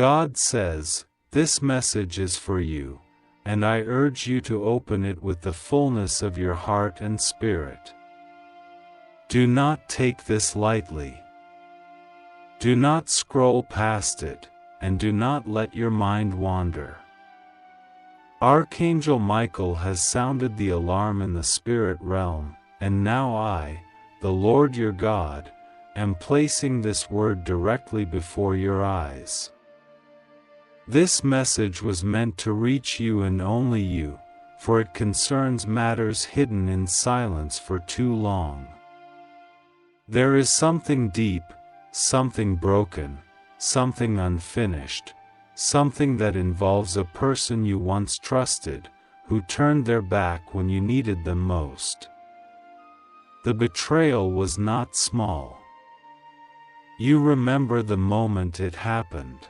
God says, "This message is for you, and I urge you to open it with the fullness of your heart and spirit. Do not take this lightly. Do not scroll past it, and do not let your mind wander." Archangel Michael has sounded the alarm in the spirit realm, and now I, the Lord your God, am placing this word directly before your eyes. This message was meant to reach you and only you, for it concerns matters hidden in silence for too long. There is something deep, something broken, something unfinished, something that involves a person you once trusted, who turned their back when you needed them most. The betrayal was not small. You remember the moment it happened.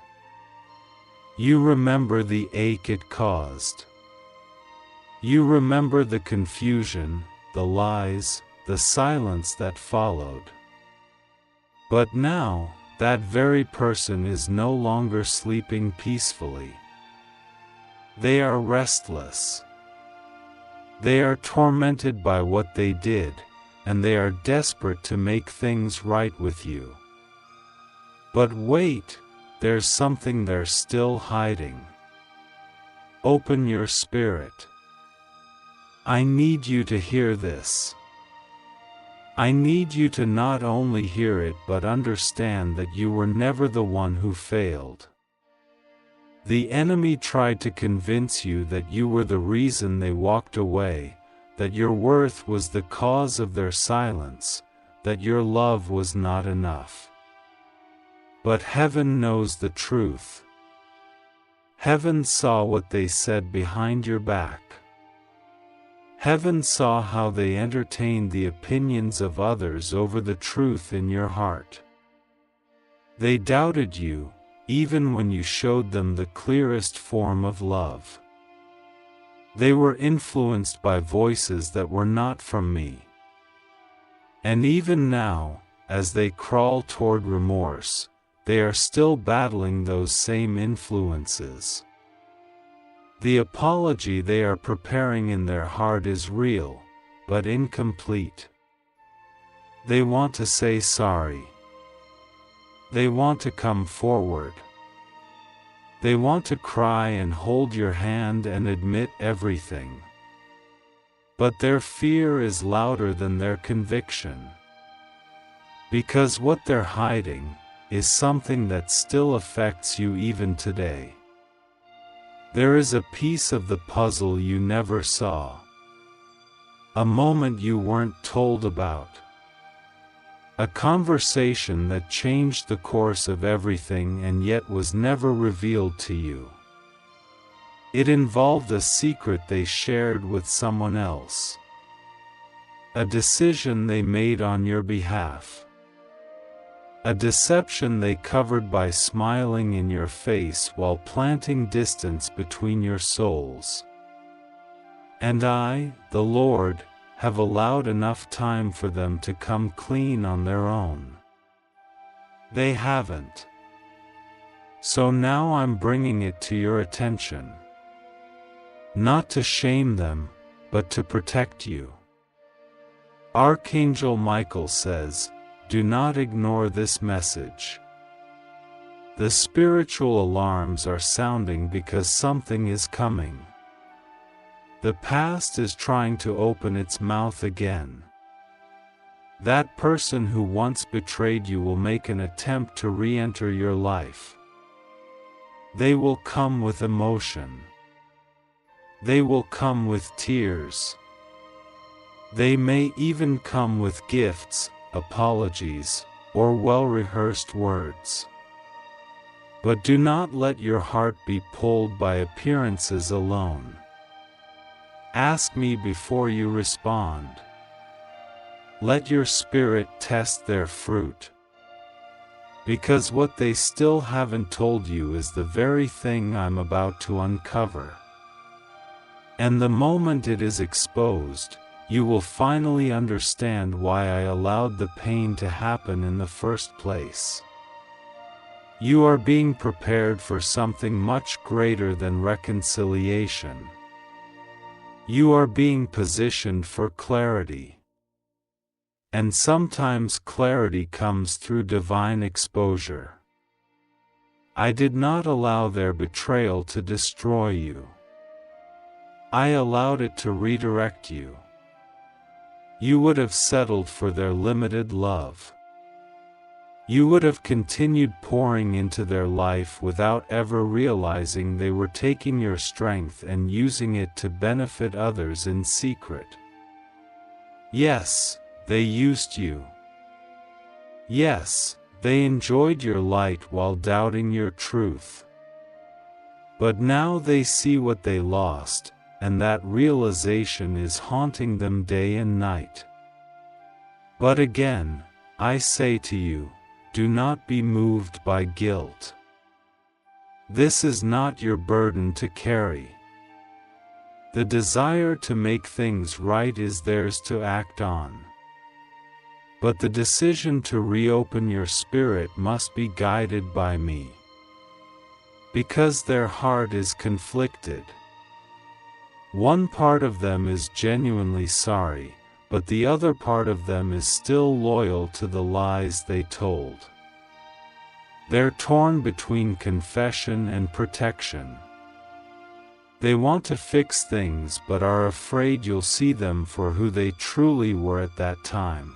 You remember the ache it caused. You remember the confusion, the lies, the silence that followed. But now, that very person is no longer sleeping peacefully. They are restless. They are tormented by what they did, and they are desperate to make things right with you. But wait, there's something they're still hiding. Open your spirit. I need you to hear this. I need you to not only hear it but understand that you were never the one who failed. The enemy tried to convince you that you were the reason they walked away, that your worth was the cause of their silence, that your love was not enough. But heaven knows the truth. Heaven saw what they said behind your back. Heaven saw how they entertained the opinions of others over the truth in your heart. They doubted you, even when you showed them the clearest form of love. They were influenced by voices that were not from me. And even now, as they crawl toward remorse, they are still battling those same influences. The apology they are preparing in their heart is real, but incomplete. They want to say sorry. They want to come forward. They want to cry and hold your hand and admit everything. But their fear is louder than their conviction. Because what they're hiding is something that still affects you even today. There is a piece of the puzzle you never saw. A moment you weren't told about. A conversation that changed the course of everything and yet was never revealed to you. It involved a secret they shared with someone else. A decision they made on your behalf. A deception they covered by smiling in your face while planting distance between your souls. And I, the Lord, have allowed enough time for them to come clean on their own. They haven't. So now I'm bringing it to your attention. Not to shame them, but to protect you. Archangel Michael says, do not ignore this message. The spiritual alarms are sounding because something is coming. The past is trying to open its mouth again. That person who once betrayed you will make an attempt to re-enter your life. They will come with emotion. They will come with tears. They may even come with gifts, apologies, or well-rehearsed words. But do not let your heart be pulled by appearances alone. Ask me before you respond. Let your spirit test their fruit. Because what they still haven't told you is the very thing I'm about to uncover. And the moment it is exposed, you will finally understand why I allowed the pain to happen in the first place. You are being prepared for something much greater than reconciliation. You are being positioned for clarity. And sometimes clarity comes through divine exposure. I did not allow their betrayal to destroy you. I allowed it to redirect you. You would have settled for their limited love. You would have continued pouring into their life without ever realizing they were taking your strength and using it to benefit others in secret. Yes, they used you. Yes, they enjoyed your light while doubting your truth. But now they see what they lost, and that realization is haunting them day and night. But again, I say to you, do not be moved by guilt. This is not your burden to carry. The desire to make things right is theirs to act on. But the decision to reopen your spirit must be guided by me. Because their heart is conflicted. One part of them is genuinely sorry, but the other part of them is still loyal to the lies they told. They're torn between confession and protection. They want to fix things but are afraid you'll see them for who they truly were at that time.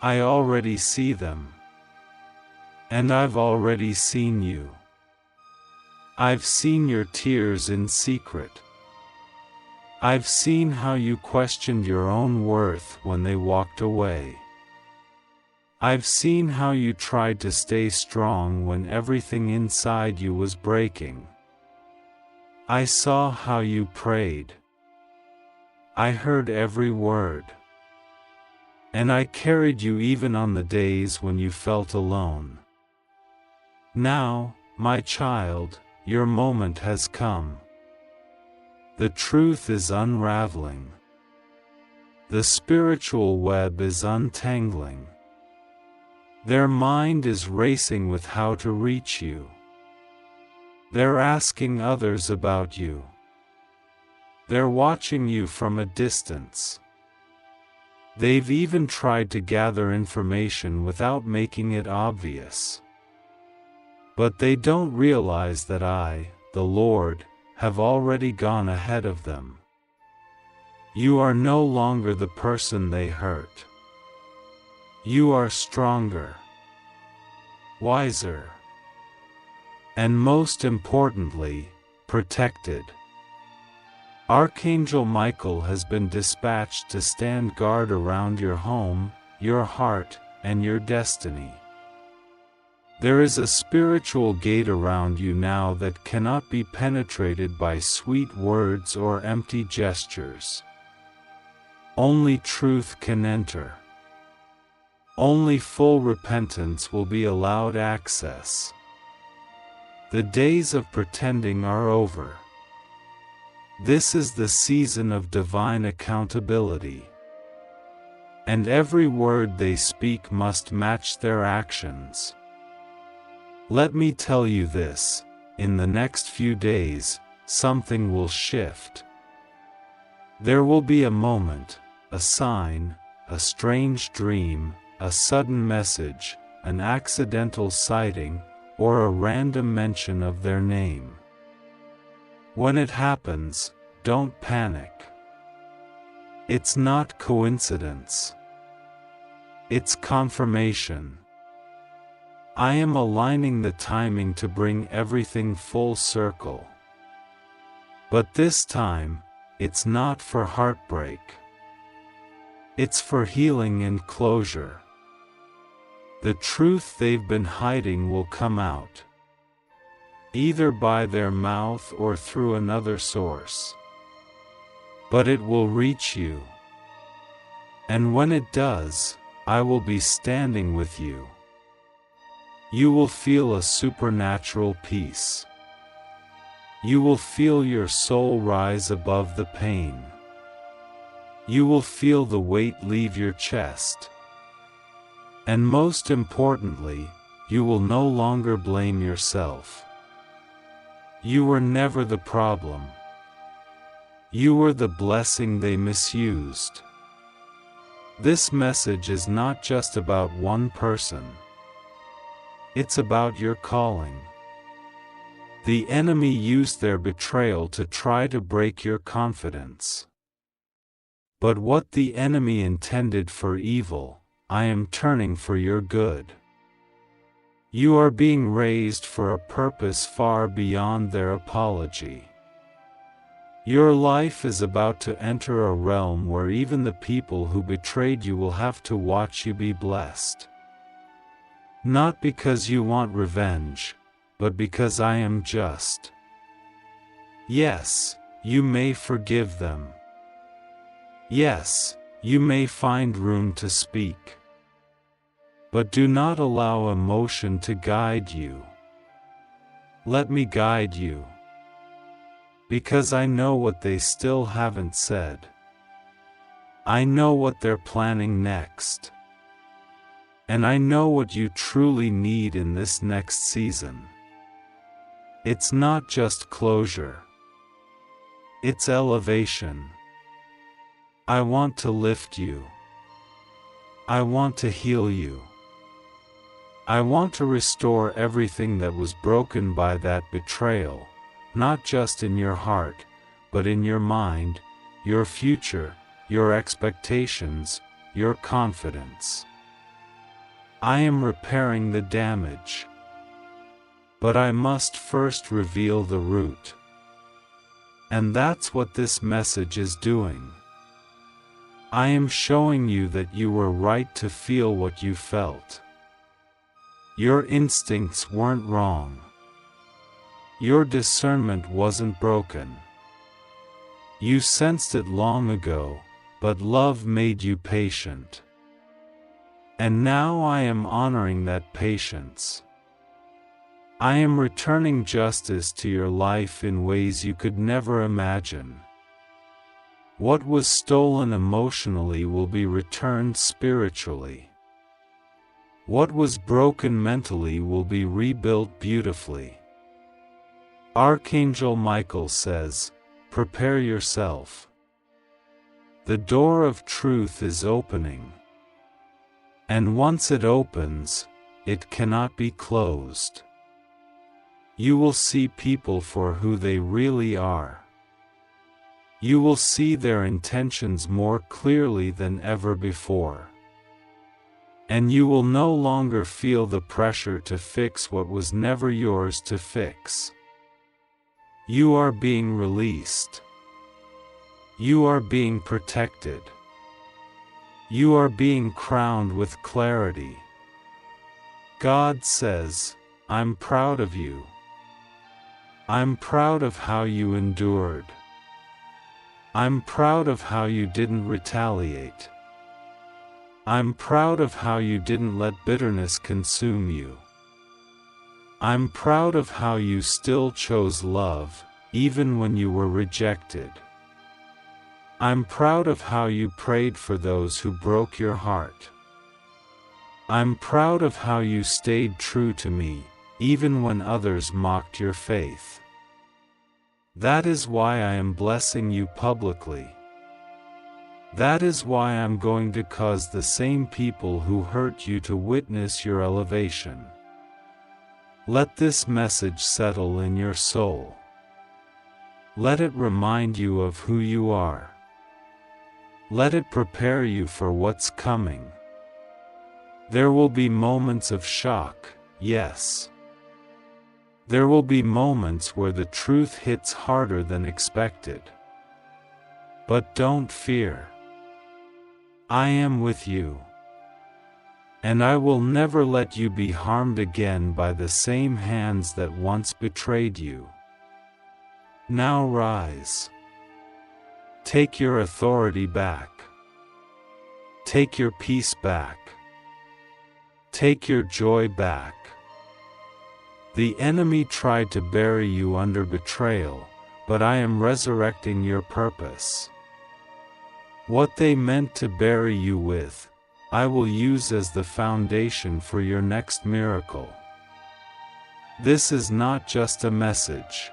I already see them. And I've already seen you. I've seen your tears in secret. I've seen how you questioned your own worth when they walked away. I've seen how you tried to stay strong when everything inside you was breaking. I saw how you prayed. I heard every word. And I carried you even on the days when you felt alone. Now, my child, your moment has come. The truth is unraveling. The spiritual web is untangling. Their mind is racing with how to reach you. They're asking others about you. They're watching you from a distance. They've even tried to gather information without making it obvious. But they don't realize that I, the Lord, have already gone ahead of them. You are no longer the person they hurt. You are stronger, wiser, and most importantly, protected. Archangel Michael has been dispatched to stand guard around your home, your heart, and your destiny. There is a spiritual gate around you now that cannot be penetrated by sweet words or empty gestures. Only truth can enter. Only full repentance will be allowed access. The days of pretending are over. This is the season of divine accountability. And every word they speak must match their actions. Let me tell you this, in the next few days, something will shift. There will be a moment, a sign, a strange dream, a sudden message, an accidental sighting, or a random mention of their name. When it happens, don't panic. It's not coincidence. It's confirmation. I am aligning the timing to bring everything full circle. But this time, it's not for heartbreak. It's for healing and closure. The truth they've been hiding will come out, either by their mouth or through another source. But it will reach you. And when it does, I will be standing with you. You will feel a supernatural peace. You will feel your soul rise above the pain. You will feel the weight leave your chest. And most importantly, you will no longer blame yourself. You were never the problem. You were the blessing they misused. This message is not just about one person. It's about your calling. The enemy used their betrayal to try to break your confidence. But what the enemy intended for evil, I am turning for your good. You are being raised for a purpose far beyond their apology. Your life is about to enter a realm where even the people who betrayed you will have to watch you be blessed. Not because you want revenge, but because I am just. Yes, you may forgive them. Yes, you may find room to speak. But do not allow emotion to guide you. Let me guide you. Because I know what they still haven't said. I know what they're planning next. And I know what you truly need in this next season. It's not just closure. It's elevation. I want to lift you. I want to heal you. I want to restore everything that was broken by that betrayal, not just in your heart, but in your mind, your future, your expectations, your confidence. I am repairing the damage. But I must first reveal the root. And that's what this message is doing. I am showing you that you were right to feel what you felt. Your instincts weren't wrong. Your discernment wasn't broken. You sensed it long ago, but love made you patient. And now I am honoring that patience. I am returning justice to your life in ways you could never imagine. What was stolen emotionally will be returned spiritually. What was broken mentally will be rebuilt beautifully. Archangel Michael says, "Prepare yourself. The door of truth is opening. And once it opens, it cannot be closed. You will see people for who they really are. You will see their intentions more clearly than ever before. And you will no longer feel the pressure to fix what was never yours to fix. You are being released. You are being protected. You are being crowned with clarity. God says, I'm proud of you. I'm proud of how you endured. I'm proud of how you didn't retaliate. I'm proud of how you didn't let bitterness consume you. I'm proud of how you still chose love, even when you were rejected. I'm proud of how you prayed for those who broke your heart. I'm proud of how you stayed true to me, even when others mocked your faith. That is why I am blessing you publicly. That is why I'm going to cause the same people who hurt you to witness your elevation. Let this message settle in your soul. Let it remind you of who you are. Let it prepare you for what's coming. There will be moments of shock, yes. There will be moments where the truth hits harder than expected. But don't fear. I am with you. And I will never let you be harmed again by the same hands that once betrayed you. Now rise. Take your authority back. Take your peace back. Take your joy back. The enemy tried to bury you under betrayal, but I am resurrecting your purpose. What they meant to bury you with, I will use as the foundation for your next miracle. This is not just a message.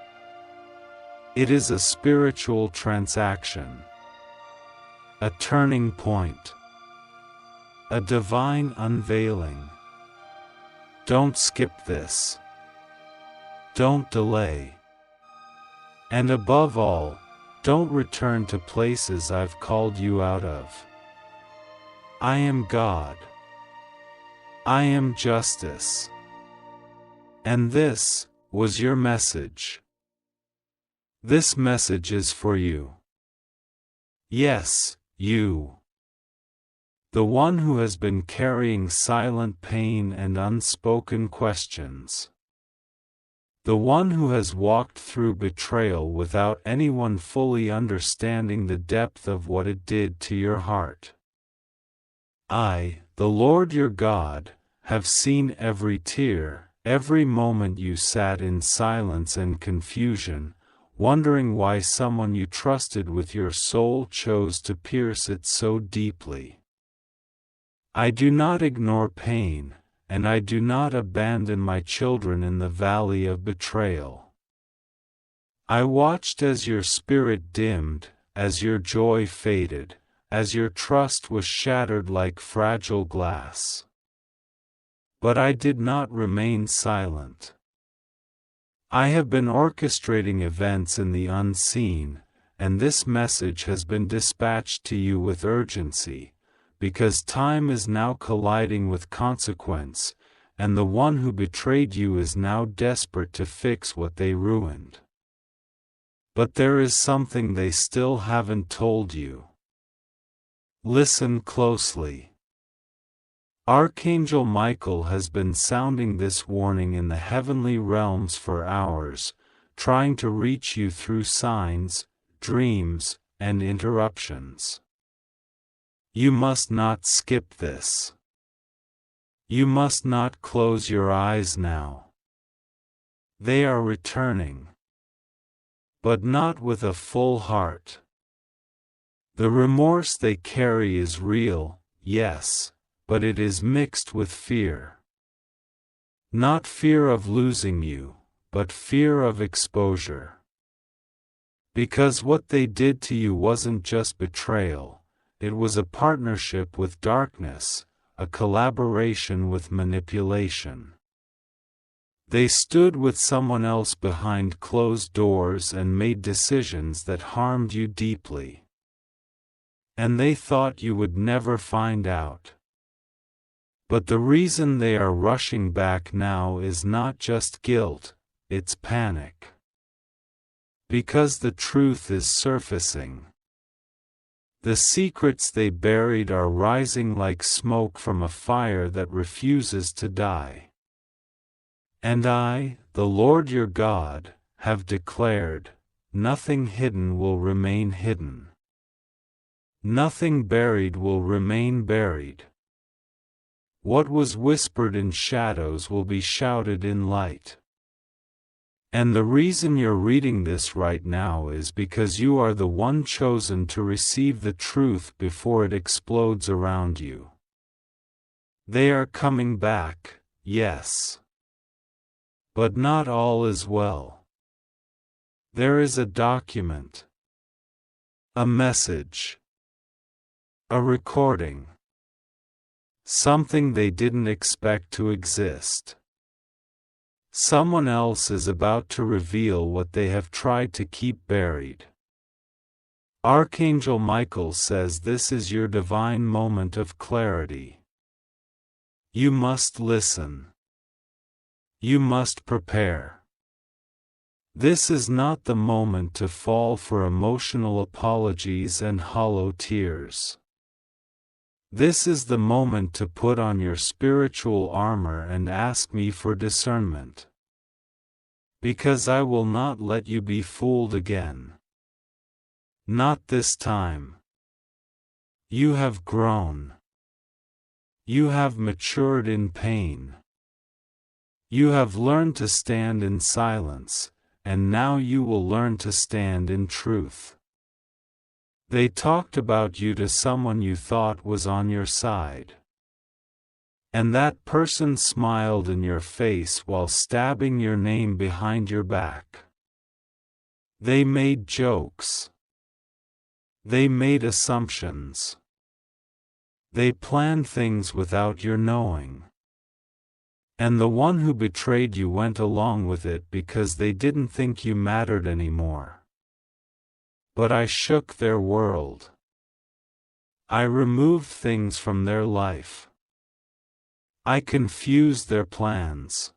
It is a spiritual transaction, a turning point, a divine unveiling. Don't skip this. Don't delay. And above all, don't return to places I've called you out of. I am God. I am justice. And this was your message. This message is for you. Yes, you. The one who has been carrying silent pain and unspoken questions. The one who has walked through betrayal without anyone fully understanding the depth of what it did to your heart. I, the Lord your God, have seen every tear, every moment you sat in silence and confusion, wondering why someone you trusted with your soul chose to pierce it so deeply. I do not ignore pain, and I do not abandon my children in the valley of betrayal. I watched as your spirit dimmed, as your joy faded, as your trust was shattered like fragile glass. But I did not remain silent. I have been orchestrating events in the unseen, and this message has been dispatched to you with urgency, because time is now colliding with consequence, and the one who betrayed you is now desperate to fix what they ruined. But there is something they still haven't told you. Listen closely. Archangel Michael has been sounding this warning in the heavenly realms for hours, trying to reach you through signs, dreams, and interruptions. You must not skip this. You must not close your eyes now. They are returning. But not with a full heart. The remorse they carry is real, yes, but it is mixed with fear. Not fear of losing you, but fear of exposure. Because what they did to you wasn't just betrayal, it was a partnership with darkness, a collaboration with manipulation. They stood with someone else behind closed doors and made decisions that harmed you deeply. And they thought you would never find out. But the reason they are rushing back now is not just guilt, it's panic. Because the truth is surfacing. The secrets they buried are rising like smoke from a fire that refuses to die. And I, the Lord your God, have declared, nothing hidden will remain hidden. Nothing buried will remain buried. What was whispered in shadows will be shouted in light. And the reason you're reading this right now is because you are the one chosen to receive the truth before it explodes around you. They are coming back, yes. But not all is well. There is a document. A message. A recording. Something they didn't expect to exist. Someone else is about to reveal what they have tried to keep buried. Archangel Michael says this is your divine moment of clarity. You must listen. You must prepare. This is not the moment to fall for emotional apologies and hollow tears. This is the moment to put on your spiritual armor and ask me for discernment. Because I will not let you be fooled again. Not this time. You have grown. You have matured in pain. You have learned to stand in silence, and now you will learn to stand in truth. They talked about you to someone you thought was on your side. And that person smiled in your face while stabbing your name behind your back. They made jokes. They made assumptions. They planned things without your knowing. And the one who betrayed you went along with it because they didn't think you mattered anymore. But I shook their world. I removed things from their life. I confused their plans.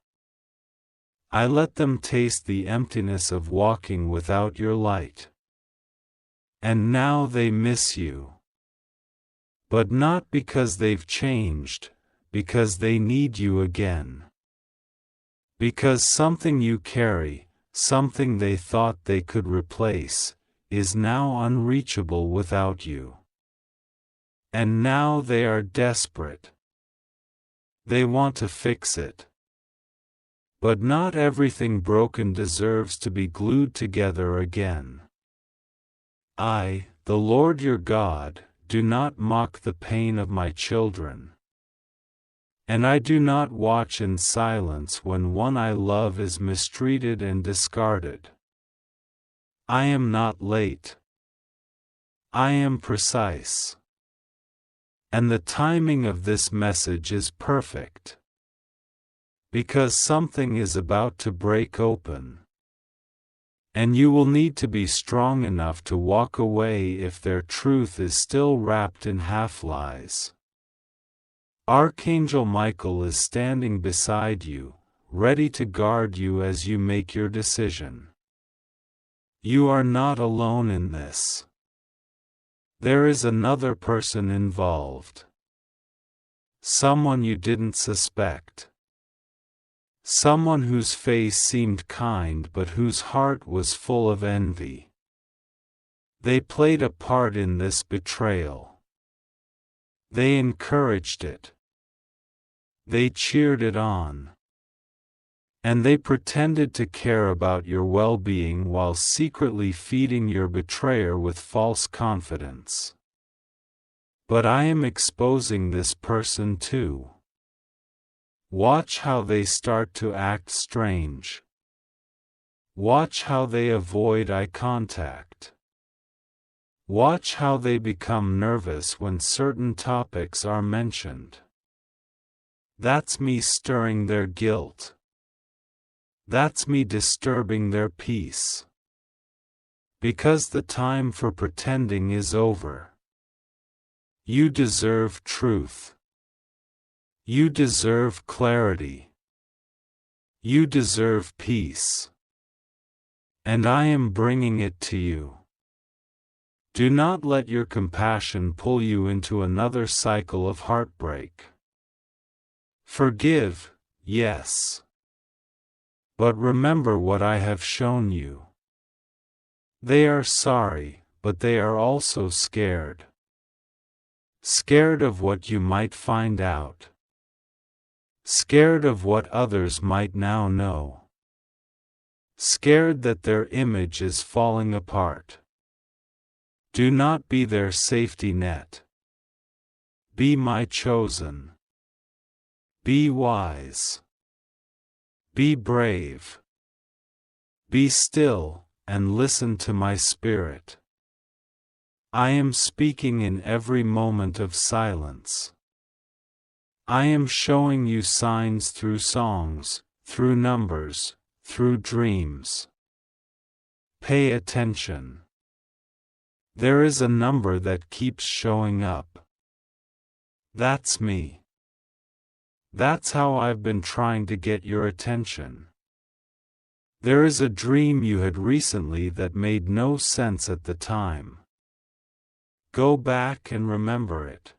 I let them taste the emptiness of walking without your light. And now they miss you. But not because they've changed, because they need you again. Because something you carry, something they thought they could replace, is now unreachable without you. And now they are desperate. They want to fix it. But not everything broken deserves to be glued together again. I, the Lord your God, do not mock the pain of my children. And I do not watch in silence when one I love is mistreated and discarded. I am not late. I am precise. And the timing of this message is perfect. Because something is about to break open. And you will need to be strong enough to walk away if their truth is still wrapped in half-lies. Archangel Michael is standing beside you, ready to guard you as you make your decision. You are not alone in this. There is another person involved. Someone you didn't suspect. Someone whose face seemed kind but whose heart was full of envy. They played a part in this betrayal. They encouraged it. They cheered it on. And they pretended to care about your well-being while secretly feeding your betrayer with false confidence. But I am exposing this person too. Watch how they start to act strange. Watch how they avoid eye contact. Watch how they become nervous when certain topics are mentioned. That's me stirring their guilt. That's me disturbing their peace. Because the time for pretending is over. You deserve truth. You deserve clarity. You deserve peace. And I am bringing it to you. Do not let your compassion pull you into another cycle of heartbreak. Forgive, yes. But remember what I have shown you. They are sorry, but they are also scared. Scared of what you might find out. Scared of what others might now know. Scared that their image is falling apart. Do not be their safety net. Be my chosen. Be wise. Be brave. Be still, and listen to my spirit. I am speaking in every moment of silence. I am showing you signs through songs, through numbers, through dreams. Pay attention. There is a number that keeps showing up. That's me. That's how I've been trying to get your attention. There is a dream you had recently that made no sense at the time. Go back and remember it.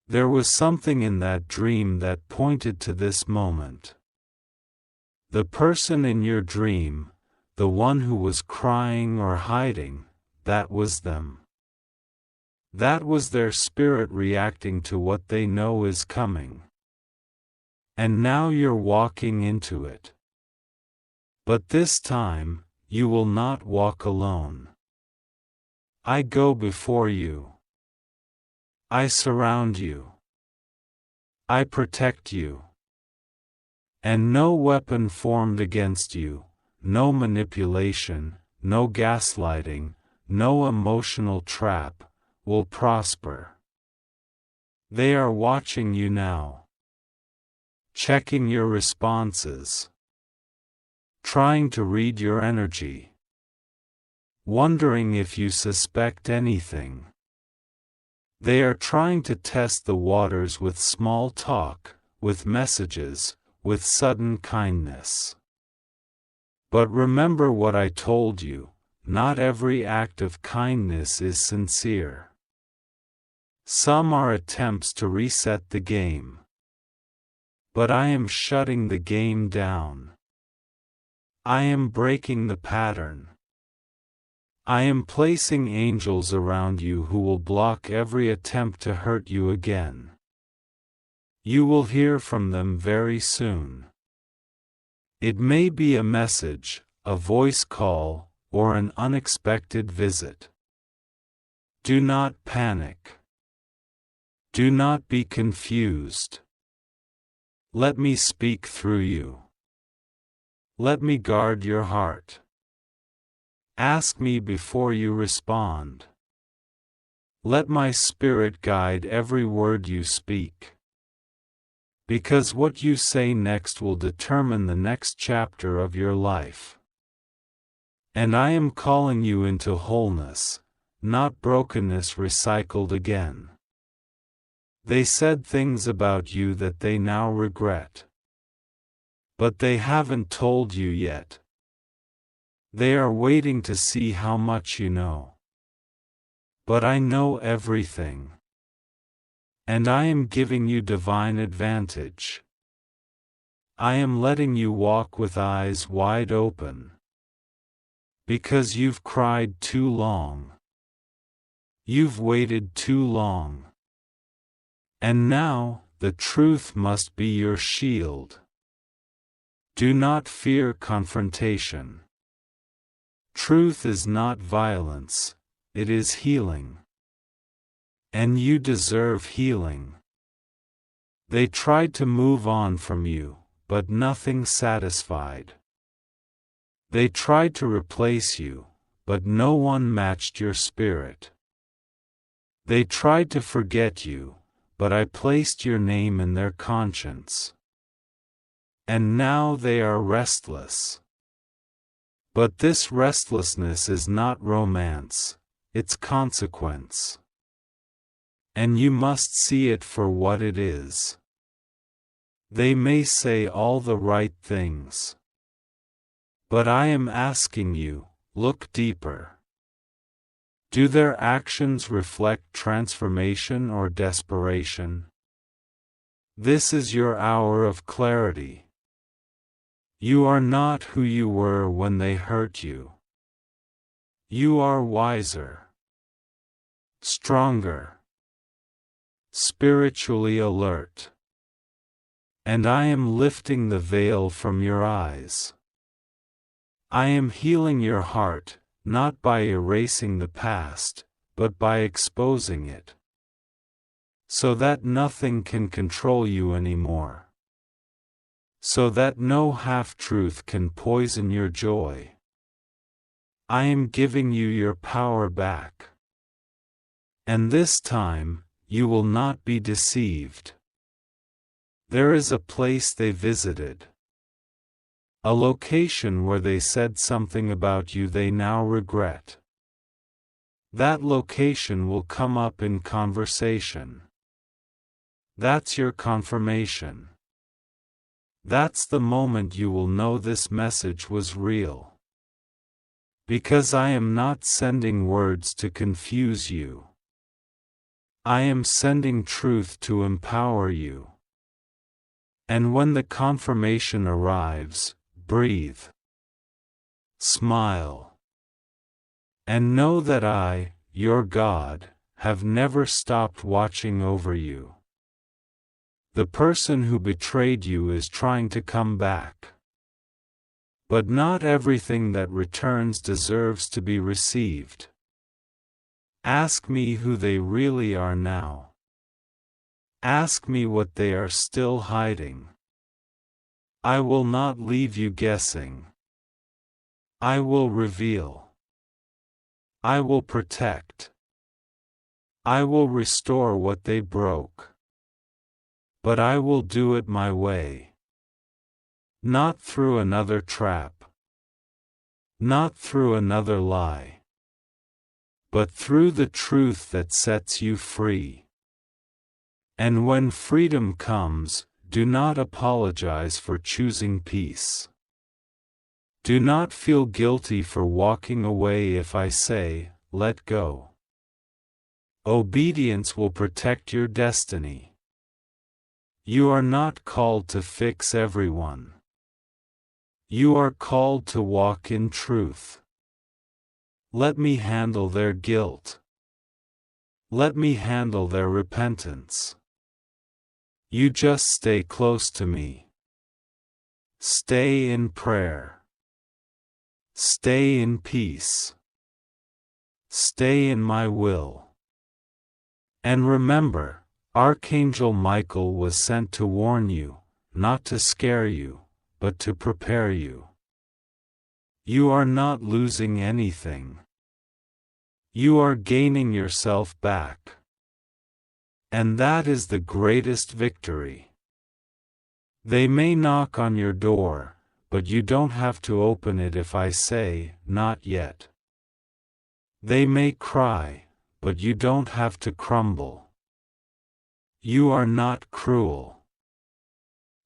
There was something in that dream that pointed to this moment. The person in your dream, the one who was crying or hiding, that was them. That was their spirit reacting to what they know is coming. And now you're walking into it. But this time, you will not walk alone. I go before you. I surround you. I protect you. And no weapon formed against you, no manipulation, no gaslighting, no emotional trap, will prosper. They are watching you now, checking your responses, trying to read your energy, wondering if you suspect anything. They are trying to test the waters with small talk, with messages, with sudden kindness. But remember what I told you, not every act of kindness is sincere. Some are attempts to reset the game. But I am shutting the game down. I am breaking the pattern. I am placing angels around you who will block every attempt to hurt you again. You will hear from them very soon. It may be a message, a voice call, or an unexpected visit. Do not panic. Do not be confused. Let me speak through you. Let me guard your heart. Ask me before you respond. Let my spirit guide every word you speak. Because what you say next will determine the next chapter of your life. And I am calling you into wholeness, not brokenness recycled again. They said things about you that they now regret. But they haven't told you yet. They are waiting to see how much you know. But I know everything. And I am giving you divine advantage. I am letting you walk with eyes wide open. Because you've cried too long. You've waited too long. And now, the truth must be your shield. Do not fear confrontation. Truth is not violence, it is healing. And you deserve healing. They tried to move on from you, but nothing satisfied. They tried to replace you, but no one matched your spirit. They tried to forget you, but I placed your name in their conscience. And now they are restless. But this restlessness is not romance, it's consequence. And you must see it for what it is. They may say all the right things. But I am asking you, look deeper. Do their actions reflect transformation or desperation? This is your hour of clarity. You are not who you were when they hurt you. You are wiser, stronger, spiritually alert. And I am lifting the veil from your eyes. I am healing your heart, not by erasing the past, but by exposing it. So that nothing can control you anymore. So that no half-truth can poison your joy. I am giving you your power back. And this time, you will not be deceived. There is a place they visited. A location where they said something about you they now regret. That location will come up in conversation. That's your confirmation. That's the moment you will know this message was real. Because I am not sending words to confuse you. I am sending truth to empower you. And when the confirmation arrives, breathe. Smile. And know that I, your God, have never stopped watching over you. The person who betrayed you is trying to come back. But not everything that returns deserves to be received. Ask me who they really are now. Ask me what they are still hiding. I will not leave you guessing. I will reveal. I will protect. I will restore what they broke. But I will do it my way. Not through another trap. Not through another lie. But through the truth that sets you free. And when freedom comes, do not apologize for choosing peace. Do not feel guilty for walking away if I say, let go. Obedience will protect your destiny. You are not called to fix everyone. You are called to walk in truth. Let me handle their guilt. Let me handle their repentance. You just stay close to me. Stay in prayer. Stay in peace. Stay in my will. And remember, Archangel Michael was sent to warn you, not to scare you, but to prepare you. You are not losing anything. You are gaining yourself back. And that is the greatest victory. They may knock on your door, but you don't have to open it if I say, not yet. They may cry, but you don't have to crumble. You are not cruel.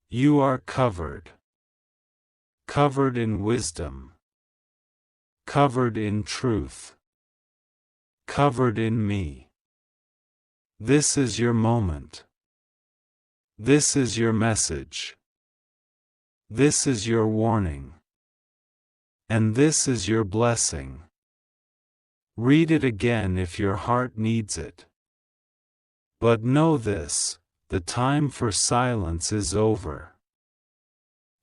You are covered. Covered in wisdom. Covered in truth. Covered in me. This is your moment. This is your message. This is your warning. And this is your blessing. Read it again if your heart needs it. But know this, the time for silence is over.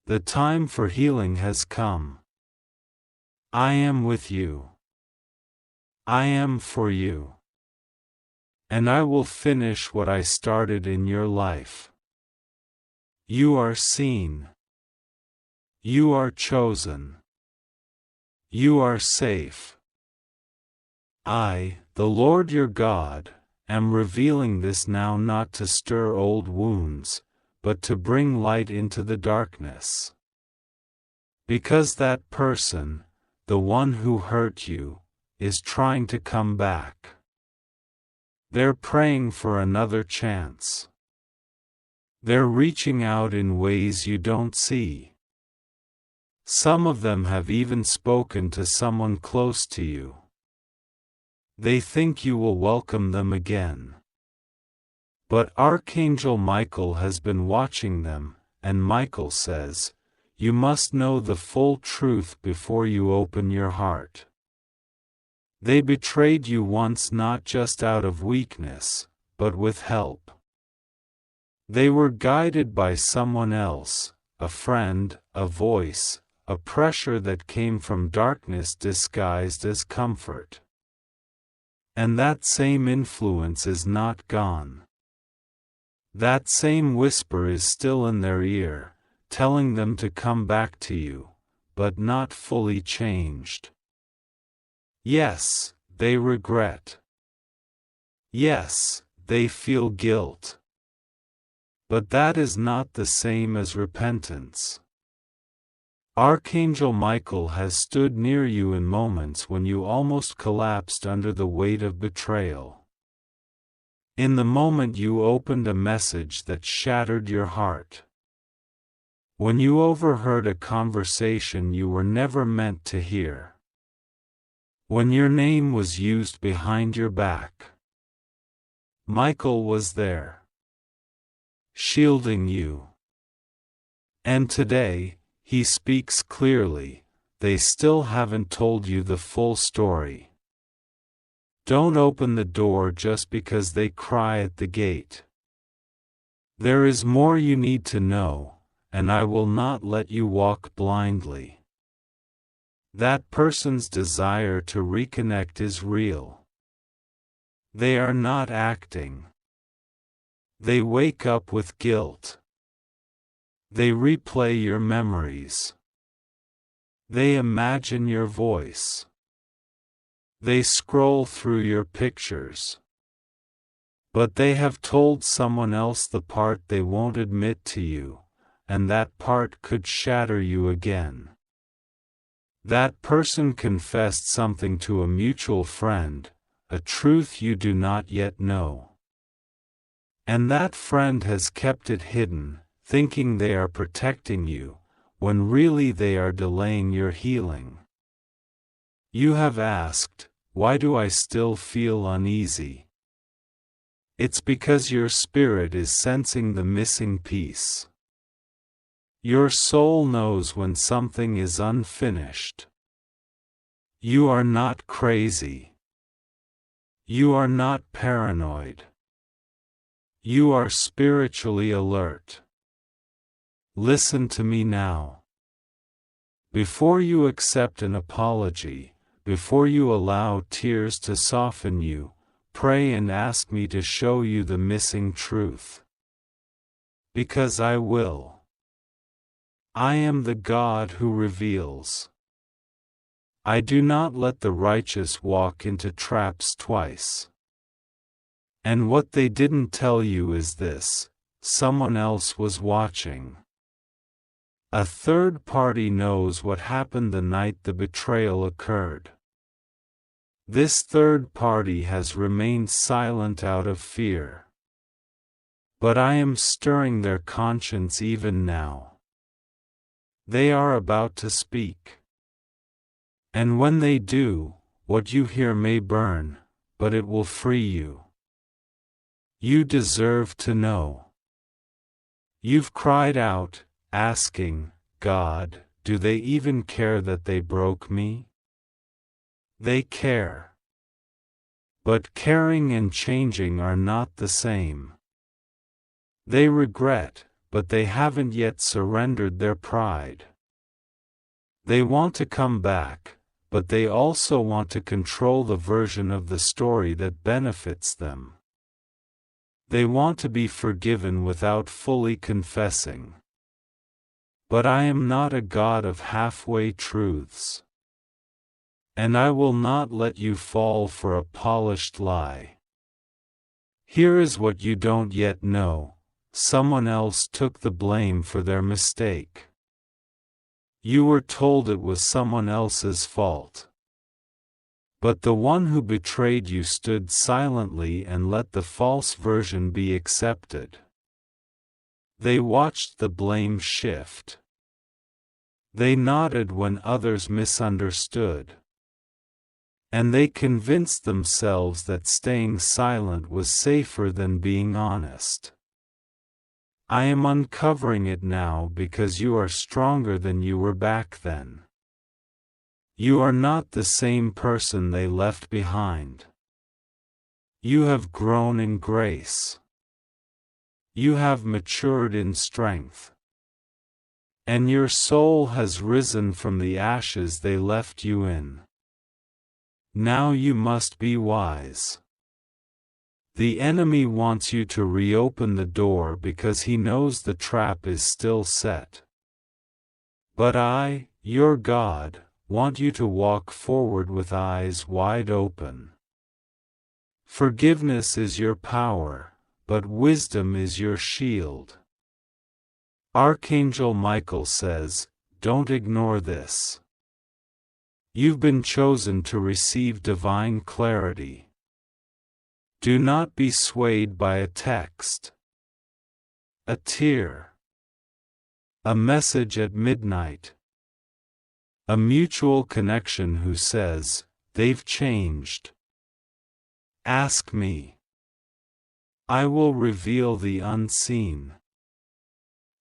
The time for healing has come. I am with you. I am for you. And I will finish what I started in your life. You are seen. You are chosen. You are safe. I, the Lord your God, am revealing this now not to stir old wounds, but to bring light into the darkness. Because that person, the one who hurt you, is trying to come back. They're praying for another chance. They're reaching out in ways you don't see. Some of them have even spoken to someone close to you. They think you will welcome them again. But Archangel Michael has been watching them, and Michael says, you must know the full truth before you open your heart. They betrayed you once not just out of weakness, but with help. They were guided by someone else, a friend, a voice, a pressure that came from darkness disguised as comfort. And that same influence is not gone. That same whisper is still in their ear, telling them to come back to you, but not fully changed. Yes, they regret. Yes, they feel guilt. But that is not the same as repentance. Archangel Michael has stood near you in moments when you almost collapsed under the weight of betrayal. In the moment you opened a message that shattered your heart. When you overheard a conversation you were never meant to hear. When your name was used behind your back. Michael was there. Shielding you. And today, he speaks clearly, they still haven't told you the full story. Don't open the door just because they cry at the gate. There is more you need to know, and I will not let you walk blindly. That person's desire to reconnect is real. They are not acting. They wake up with guilt. They replay your memories. They imagine your voice. They scroll through your pictures. But they have told someone else the part they won't admit to you, and that part could shatter you again. That person confessed something to a mutual friend, a truth you do not yet know. And that friend has kept it hidden, thinking they are protecting you, when really they are delaying your healing. You have asked, "Why do I still feel uneasy?" It's because your spirit is sensing the missing piece. Your soul knows when something is unfinished. You are not crazy. You are not paranoid. You are spiritually alert. Listen to me now. Before you accept an apology, before you allow tears to soften you, pray and ask me to show you the missing truth. Because I will. I am the God who reveals. I do not let the righteous walk into traps twice. And what they didn't tell you is this: someone else was watching. A third party knows what happened the night the betrayal occurred. This third party has remained silent out of fear. But I am stirring their conscience even now. They are about to speak. And when they do, what you hear may burn, but it will free you. You deserve to know. You've cried out, asking, "God, do they even care that they broke me?" They care. But caring and changing are not the same. They regret, but they haven't yet surrendered their pride. They want to come back, but they also want to control the version of the story that benefits them. They want to be forgiven without fully confessing. But I am not a God of halfway truths. And I will not let you fall for a polished lie. Here is what you don't yet know: someone else took the blame for their mistake. You were told it was someone else's fault. But the one who betrayed you stood silently and let the false version be accepted. They watched the blame shift. They nodded when others misunderstood. And they convinced themselves that staying silent was safer than being honest. I am uncovering it now because you are stronger than you were back then. You are not the same person they left behind. You have grown in grace. You have matured in strength. And your soul has risen from the ashes they left you in. Now you must be wise. The enemy wants you to reopen the door because he knows the trap is still set. But I, your God, want you to walk forward with eyes wide open. Forgiveness is your power, but wisdom is your shield. Archangel Michael says, don't ignore this. You've been chosen to receive divine clarity. Do not be swayed by a text, a tear, a message at midnight, a mutual connection who says, they've changed. Ask me. I will reveal the unseen.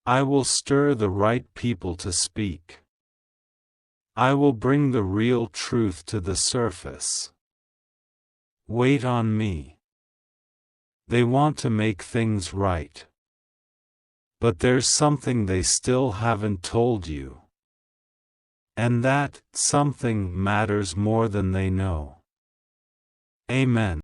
I will stir the right people to speak. I will bring the real truth to the surface. Wait on me. They want to make things right. But there's something they still haven't told you. And that something matters more than they know. Amen.